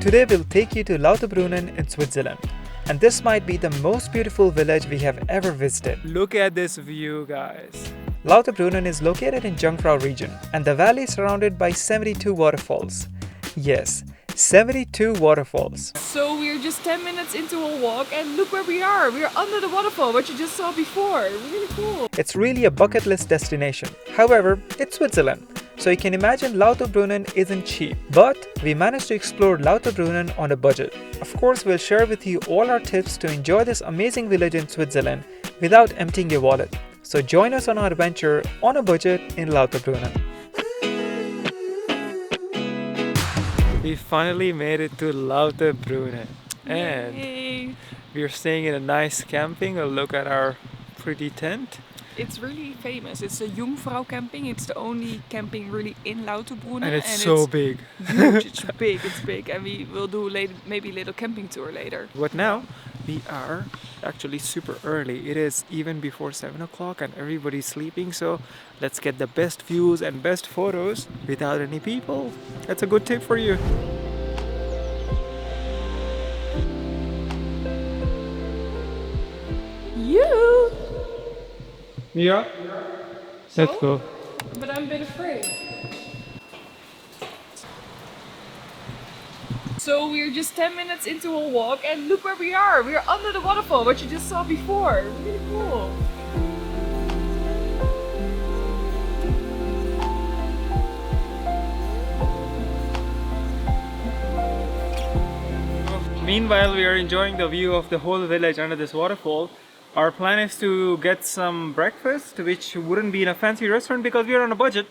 Today we'll take you to Lauterbrunnen in Switzerland. And this might be the most beautiful village we have ever visited. Look at this view, guys. Lauterbrunnen is located in Jungfrau Region and the valley is surrounded by 72 waterfalls. Yes, 72 waterfalls. So we're just 10 minutes into a walk and look where we are. We're under the waterfall, what you just saw before. Really cool. It's really a bucket list destination. However, it's Switzerland. So you can imagine Lauterbrunnen isn't cheap. But we managed to explore Lauterbrunnen on a budget. Of course, we'll share with you all our tips to enjoy this amazing village in Switzerland without emptying your wallet. So join us on our adventure on a budget in Lauterbrunnen. We finally made it to Lauterbrunnen and Yay. we're staying in a nice camping. A look at our pretty tent. It's really famous. It's a Jungfrau camping. It's the only camping really in Lauterbrunnen. And it's so big. Huge. It's big. And we will do maybe a little camping tour later. But now we are actually super early. It is even before 7 o'clock and everybody's sleeping. So let's get the best views and best photos without any people. That's a good tip for you. You? Yeah. Let's go. But I'm a bit afraid. So we're just 10 minutes into a walk and look where we are. We're under the waterfall, what you just saw before. Really cool. Meanwhile, we are enjoying the view of the whole village under this waterfall. Our plan is to get some breakfast, which wouldn't be in a fancy restaurant because we are on a budget.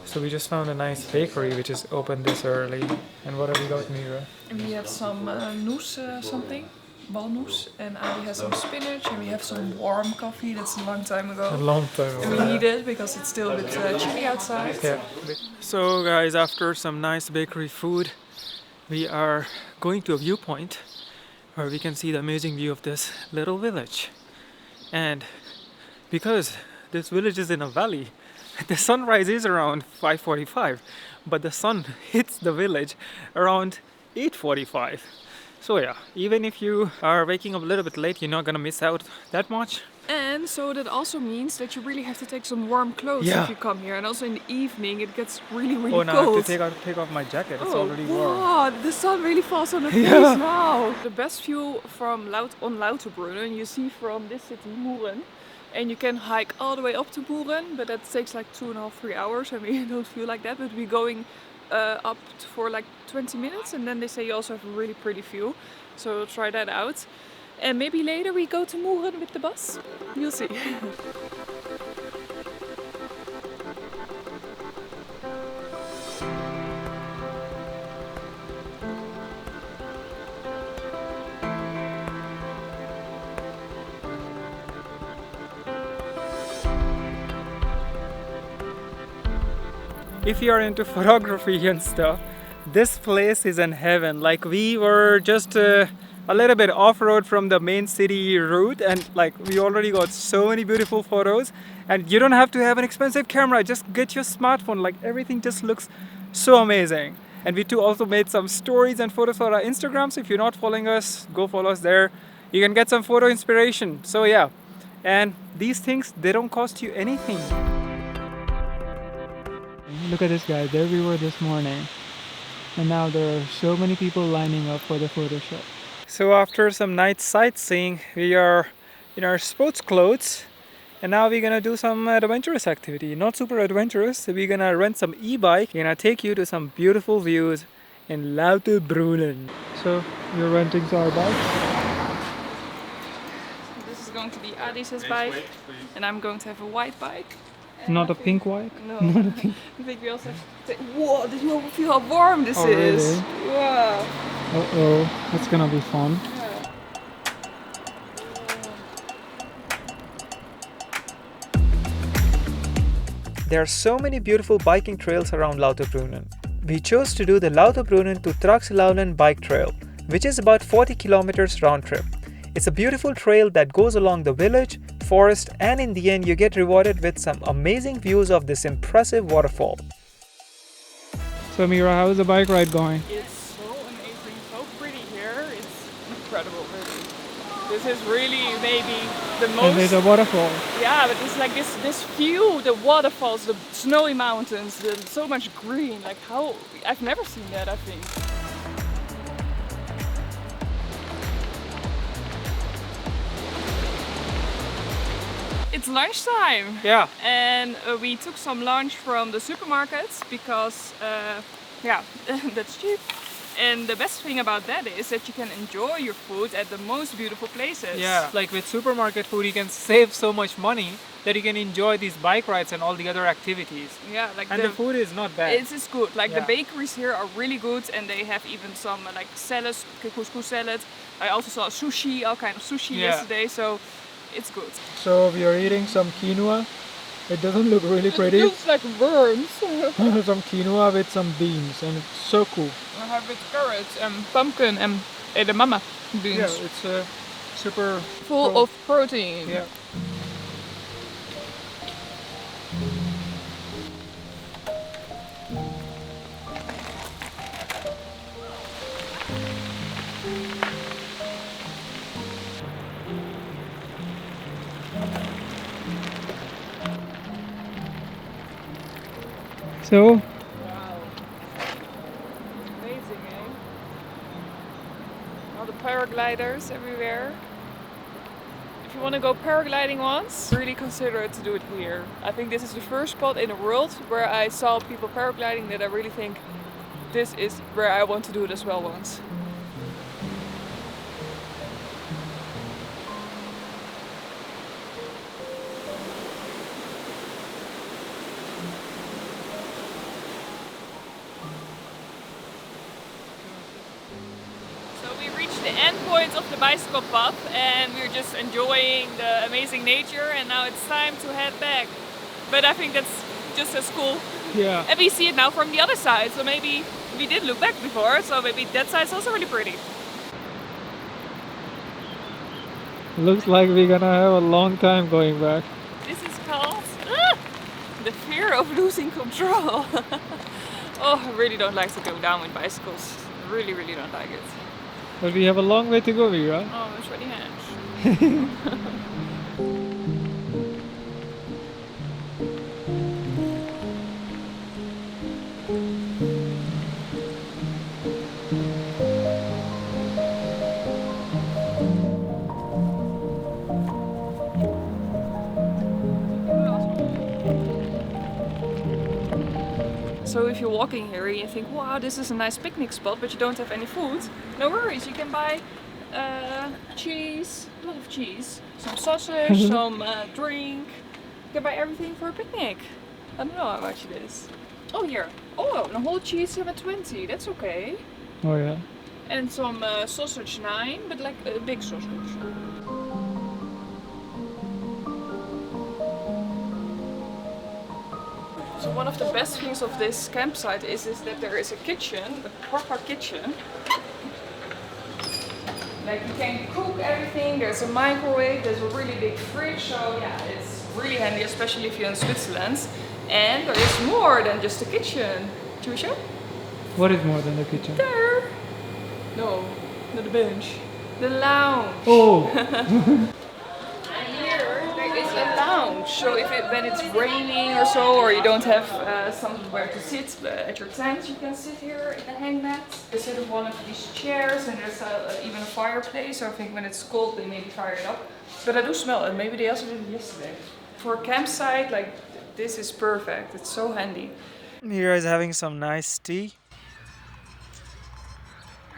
So we just found a nice bakery which is open this early. And what have we got, Mira? We have some noes something, walnoes, and Ali has some spinach, and we have some warm coffee. That's a long time ago. A long time And ago. we need it because it's still a bit chilly outside. Yeah. So guys, after some nice bakery food, we are going to a viewpoint where we can see the amazing view of this little village. And because this village is in a valley, the sunrise is around 5:45, but the sun hits the village around 8:45. So yeah, even if you are waking up a little bit late, you're not gonna miss out that much. And so that also means that you really have to take some warm clothes if you come here. And also in the evening it gets really Oh, now cold. I have to take off my jacket. It's already warm. Wow, the sun really falls on the face now. The best view from Lauterbrunnen you see from this city, Mürren. And you can hike all the way up to Mürren, but that takes like 2.5-3 hours. I mean, don't feel like that, but we're going up for like 20 minutes. And then they say you also have a really pretty view. So we'll try that out. And maybe later we go to Mürren with the bus. You'll see. If you are into photography and stuff, this place is in heaven. Like, we were just a little bit off-road from the main city route, and like we already got so many beautiful photos. And you don't have to have an expensive camera, just get your smartphone. Like, everything just looks so amazing. And we too also made some stories and photos for our Instagram, so if you're not following us, go follow us there. You can get some photo inspiration. So yeah, and these things, they don't cost you anything. Look at this, guy. There we were this morning, and now there are so many people lining up for the photo shoot. So after some night sightseeing, we are in our sports clothes, and now we're gonna do some adventurous activity. Not super adventurous. We're gonna rent some e-bike. We're gonna take you to some beautiful views in Lauterbrunnen. So we're renting our bike. This is going to be Adis's bike, and I'm going to have a white bike. Not a pink bike? No. Not a pink. I think we also have to take... Whoa, did you feel how warm this Oh, is? really? Wow. Uh-oh, that's gonna be fun. Yeah. There are so many beautiful biking trails around Lauterbrunnen. We chose to do the Lauterbrunnen to Traxelaulen bike trail, which is about 40 kilometers round trip. It's a beautiful trail that goes along the village, forest, and in the end you get rewarded with some amazing views of this impressive waterfall. So Mira, how is the bike ride going? It's so amazing, so pretty here. It's incredible, really. This is really maybe the most. And there's a waterfall. Yeah, but it's like this view, the waterfalls, the snowy mountains, so much green. Like how I've never seen that, I think. It's lunchtime. Yeah. And we took some lunch from the supermarkets because, yeah, that's cheap. And the best thing about that is that you can enjoy your food at the most beautiful places. Yeah, like with supermarket food, you can save so much money that you can enjoy these bike rides and all the other activities. Yeah, like And the food is not bad. It's good. Like Yeah. the bakeries here are really good, and they have even some like salads, couscous salad. I also saw sushi, all kind of sushi yesterday, so it's good. So we are eating some quinoa. It doesn't look really pretty. It looks like worms. Some quinoa with some beans, and it's so cool. I have with carrots and pumpkin and edamame beans. Yeah, it's super Full of protein. Yeah. So, Wow. Amazing, eh? All the paragliders everywhere. If you want to go paragliding once, really consider to do it here. I think this is the first spot in the world where I saw people paragliding that I really think this is where I want to do it as well once. So we reached the end point of the bicycle path and we're just enjoying the amazing nature, and now it's time to head back. But I think that's just as cool. yeah. And we see it now from the other side, so maybe we did look back before, so maybe that side's also really pretty. Looks like we're gonna have a long time going back. This is called the fear of losing control. Oh, I really don't like to go down with bicycles. I really, really don't like it. But we have a long way to go, Mira. Oh, I'm sweaty hands. So if you're walking here and you think, wow, this is a nice picnic spot, but you don't have any food, no worries, you can buy cheese, a lot of cheese, some sausage, some drink. You can buy everything for a picnic. I don't know how much it is. Oh, here. Oh, a whole cheese $7.20, that's okay. Oh yeah. And some sausage 9, but like a big sausage. So one of the best things of this campsite is that there is a kitchen, a proper kitchen. Like you can cook everything, there's a microwave, there's a really big fridge, so yeah, it's really handy, especially if you're in Switzerland. And there is more than just a kitchen. Should we show? What is more than the kitchen? There! No, not the bench. The lounge. Oh! And here there is a lounge, so if when it's raining or so, or you don't have somewhere to sit at your tent, you can sit here in the hangmat. Instead of one of these chairs, and there's even a fireplace, so I think when it's cold they maybe fire it up. But I do smell it, maybe they also did it yesterday. For a campsite, like this is perfect, it's so handy. Mira is having some nice tea,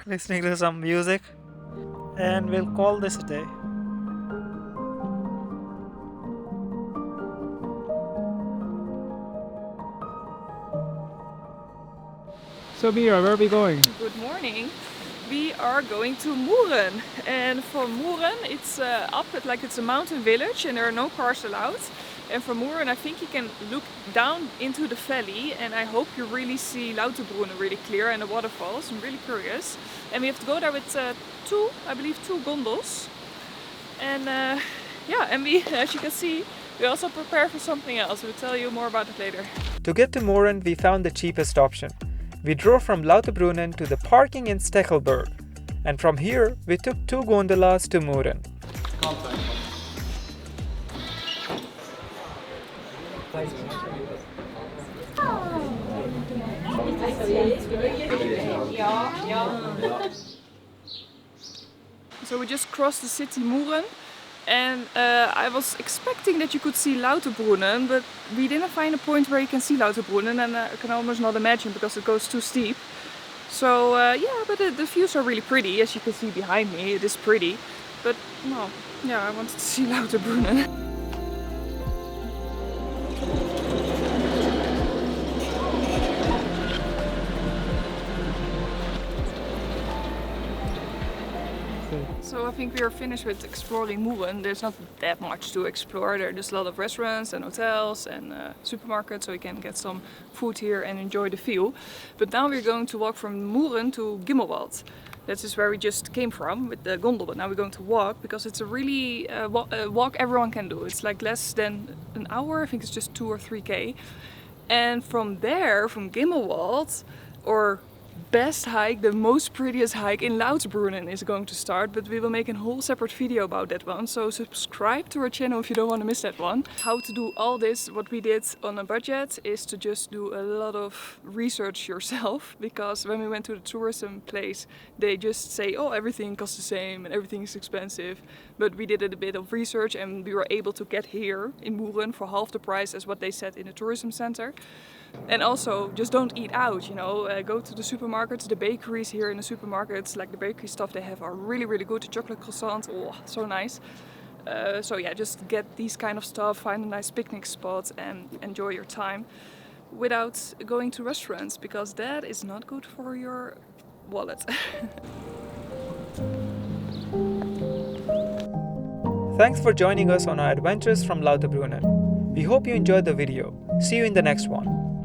listening to some music, and we'll call this a day. So Mira, where are we going? Good morning. We are going to Mürren, and from Mürren it's up at like it's a mountain village and there are no cars allowed. And from Mürren I think you can look down into the valley, and I hope you really see Lauterbrunnen really clear and the waterfalls. I'm really curious. And we have to go there with two gondolas. And yeah, and we, as you can see, we also prepare for something else. We'll tell you more about it later. To get to Mürren, we found the cheapest option. We drove from Lauterbrunnen to the parking in Steckelberg, and from here we took 2 gondolas to Mürren. So we just crossed the city Mürren, and I was expecting that you could see Lauterbrunnen, but we didn't find a point where you can see Lauterbrunnen, and I can almost not imagine because it goes too steep. So yeah, but the views are really pretty, as you can see behind me. It is pretty, but no, yeah, I wanted to see Lauterbrunnen. So I think we are finished with exploring Mürren. There's not that much to explore. There are just a lot of restaurants and hotels and supermarkets, so we can get some food here and enjoy the view. But now we're going to walk from Mürren to Gimmelwald. That is where we just came from with the gondel, but now we're going to walk because it's a really walk everyone can do. It's like less than an hour, I think it's just 2 or 3K. And from there, from Gimmelwald, or best hike, the most prettiest hike in Lauterbrunnen is going to start, but we will make a whole separate video about that one, so subscribe to our channel if you don't want to miss that one. How to do all this, what we did on a budget, is to just do a lot of research yourself, because when we went to the tourism place they just say, oh, everything costs the same and everything is expensive, but we did a bit of research and we were able to get here in Mürren for half the price as what they said in the tourism center. And also, just don't eat out, you know, go to the supermarkets, the bakeries here in the supermarkets, like the bakery stuff they have are really, really good. The chocolate croissants, oh, so nice. So yeah, just get these kind of stuff, find a nice picnic spot and enjoy your time without going to restaurants, because that is not good for your wallet. Thanks for joining us on our adventures from Lauterbrunnen. We hope you enjoyed the video. See you in the next one.